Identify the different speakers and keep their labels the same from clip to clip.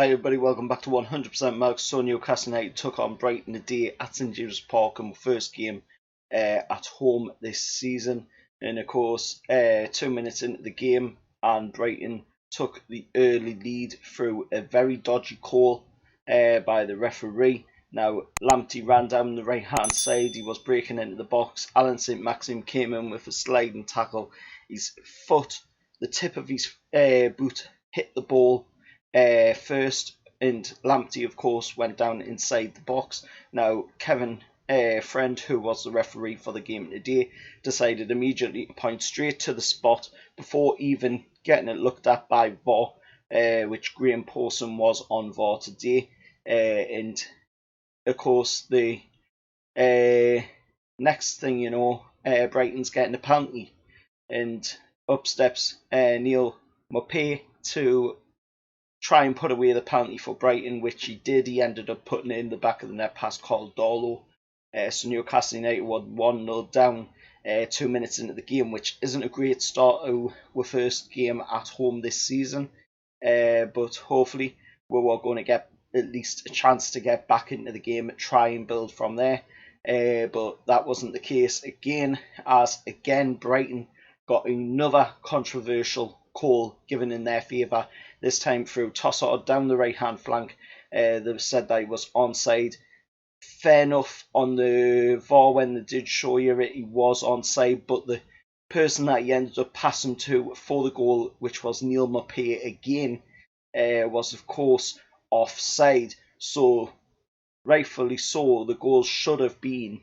Speaker 1: Hi everybody, welcome back to 100% Marks. So Newcastle United took on Brighton today at St James's Park in the first game at home this season. And of course, 2 minutes into the game and Brighton took the early lead through a very dodgy call by the referee. Now, Lamptey ran down the right hand side, he was breaking into the box. Alan St Maxim came in with a sliding tackle. His foot, the tip of his boot hit the ball first, and Lamptey, of course, went down inside the box. Now, Kevin Friend, who was the referee for the game today, decided immediately to point straight to the spot before even getting it looked at by VAR, which Graham Pawson was on VAR today. And of course, the next thing you know, Brighton's getting a penalty, and up steps Neil Maupay to try and put away the penalty for Brighton, which he did. He ended up putting it in the back of the net past Caldolo. So Newcastle United were 1-0 down 2 minutes into the game, which isn't a great start to our first game at home this season. But hopefully we were going to get at least a chance to get back into the game and try and build from there. But that wasn't the case again, as Brighton got another controversial call given in their favour, this time through Tossard down the right hand flank. They said that he was onside. Fair enough, on the VAR when they did show you it, he was onside, but the person that he ended up passing to for the goal, which was Neil Maupay again, was of course offside. So rightfully so, the goal should have been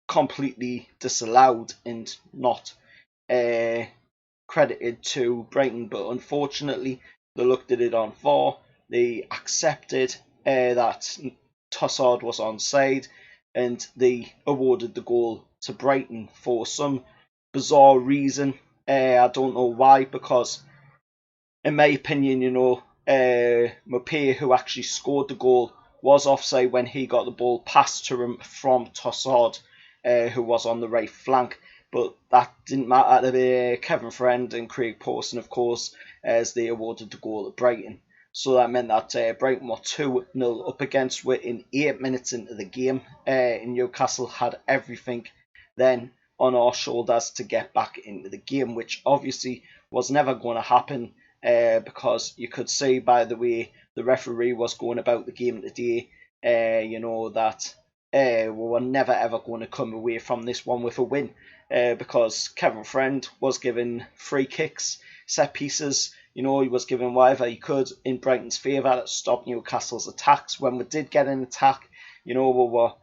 Speaker 1: completely disallowed and not credited to Brighton. But unfortunately, they looked at it on VAR. They accepted that Tossard was onside, and they awarded the goal to Brighton for some bizarre reason. I don't know why, because in my opinion, Maupay, who actually scored the goal, was offside when he got the ball passed to him from Tossard, who was on the right flank. But that didn't matter to Kevin Friend and Craig Pawson, of course, as they awarded the goal to Brighton. So that meant that Brighton were 2-0 up against within 8 minutes into the game. And Newcastle had everything then on our shoulders to get back into the game, which obviously was never going to happen, because you could see by the way the referee was going about the game today, that we were never ever going to come away from this one with a win, because Kevin Friend was given free kicks, set pieces. He was given whatever he could in Brighton's favour to stop Newcastle's attacks. When we did get an attack, we were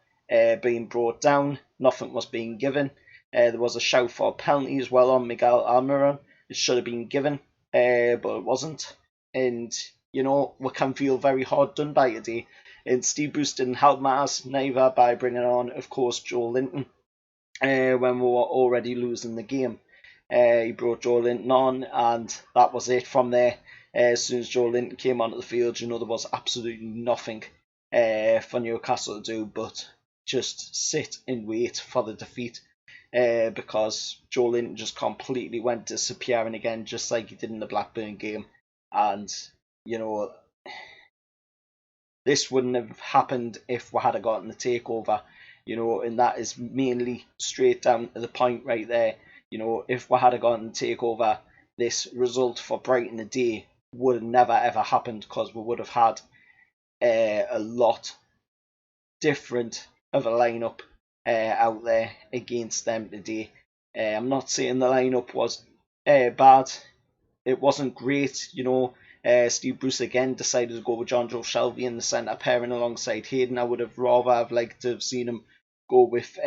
Speaker 1: being brought down. Nothing was being given. There was a shout for a penalty as well on Miguel Almiron. It should have been given, but it wasn't. And, we can feel very hard done by today. And Steve Bruce didn't help matters neither by bringing on, of course, Joe Linton when we were already losing the game. He brought Joe Linton on, and that was it from there. As soon as Joe Linton came onto the field, there was absolutely nothing for Newcastle to do but just sit and wait for the defeat, because Joe Linton just completely went disappearing again, just like he did in the Blackburn game. And, this wouldn't have happened if we had gotten the takeover, and that is mainly straight down to the point right there. If we had gotten the takeover, this result for Brighton today would have never ever happened, because we would have had a lot different of a lineup out there against them today. I'm not saying the lineup was bad. It wasn't great, Steve Bruce again decided to go with John Joe Shelby in the centre pairing alongside Hayden. I would have rather liked to have seen him go with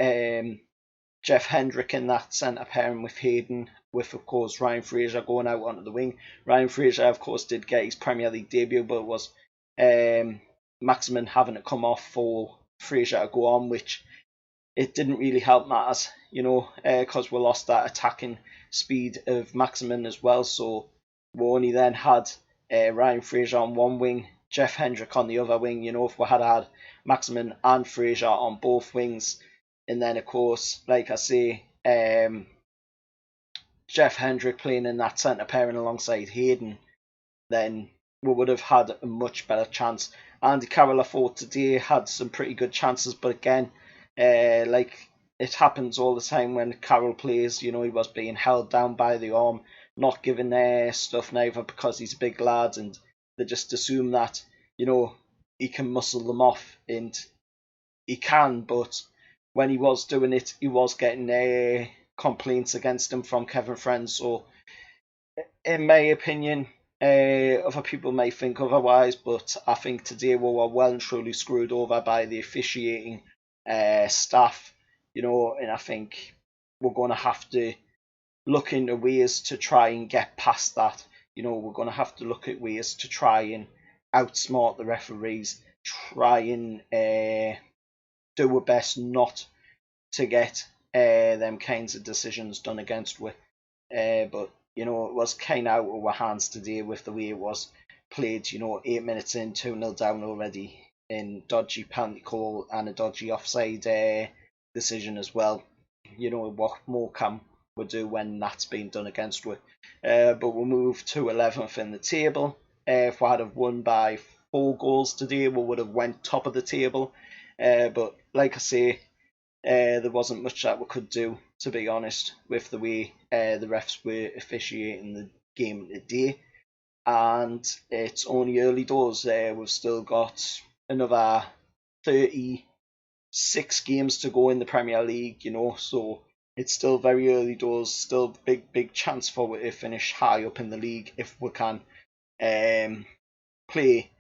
Speaker 1: Jeff Hendrick in that centre pairing with Hayden, with of course Ryan Fraser going out onto the wing. Ryan Fraser, of course, did get his Premier League debut, but it was Maximin having to come off for Fraser to go on, which it didn't really help matters, because we lost that attacking speed of Maximin as well. So we only then had Ryan Fraser on one wing, Jeff Hendrick on the other wing. If we had Maximin and Fraser on both wings, and then of course, like I say, Jeff Hendrick playing in that centre pairing alongside Hayden, then we would have had a much better chance. Andy Carroll, I thought today, had some pretty good chances, but again, like it happens all the time when Carroll plays. He was being held down by the arm, not given their stuff neither because he's a big lad, and they just assume that he can muscle them off, and he can. But when he was doing it, he was getting complaints against him from Kevin Friends. So, in my opinion, other people may think otherwise, but I think today we were well and truly screwed over by the officiating staff, and I think we're going to have to look into ways to try and get past that. We're going to have to look at ways to try and outsmart the referees, try and do our best not to get them kinds of decisions done against we. But it was kind of out of our hands today with the way it was played. 8 minutes in, 2-0 down already, in dodgy penalty call and a dodgy offside decision as well. What more can we do when that's been done against we? But we'll move to 11th in the table. If we had have won by 4 goals today, we would have went top of the table. But like I say, there wasn't much that we could do, to be honest, with the way the refs were officiating the game today. And it's only early doors. We've still got another 36 games to go in the Premier League, so it's still very early doors. Still big chance for we to finish high up in the league if we can play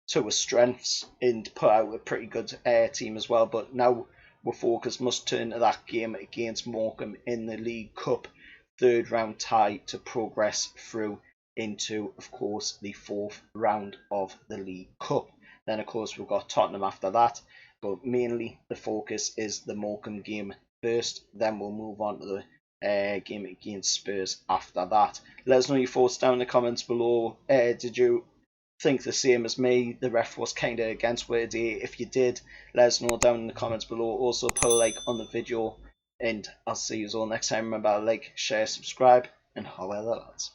Speaker 1: to our strengths and put out a pretty good team as well. But now we're focused must turn to that game against Morecambe in the League Cup 3rd round tie to progress through into, of course, the 4th round of the League Cup. Then, of course, we've got Tottenham after that, but mainly the focus is the Morecambe game first. Then we'll move on to the game against Spurs after that. Let us know your thoughts down in the comments below. Did you think the same as me? The ref was kind of against where today. If you did, let us know down in the comments below. Also put a like on the video, and I'll see you all next time. Remember, like, share, subscribe, and however, lads.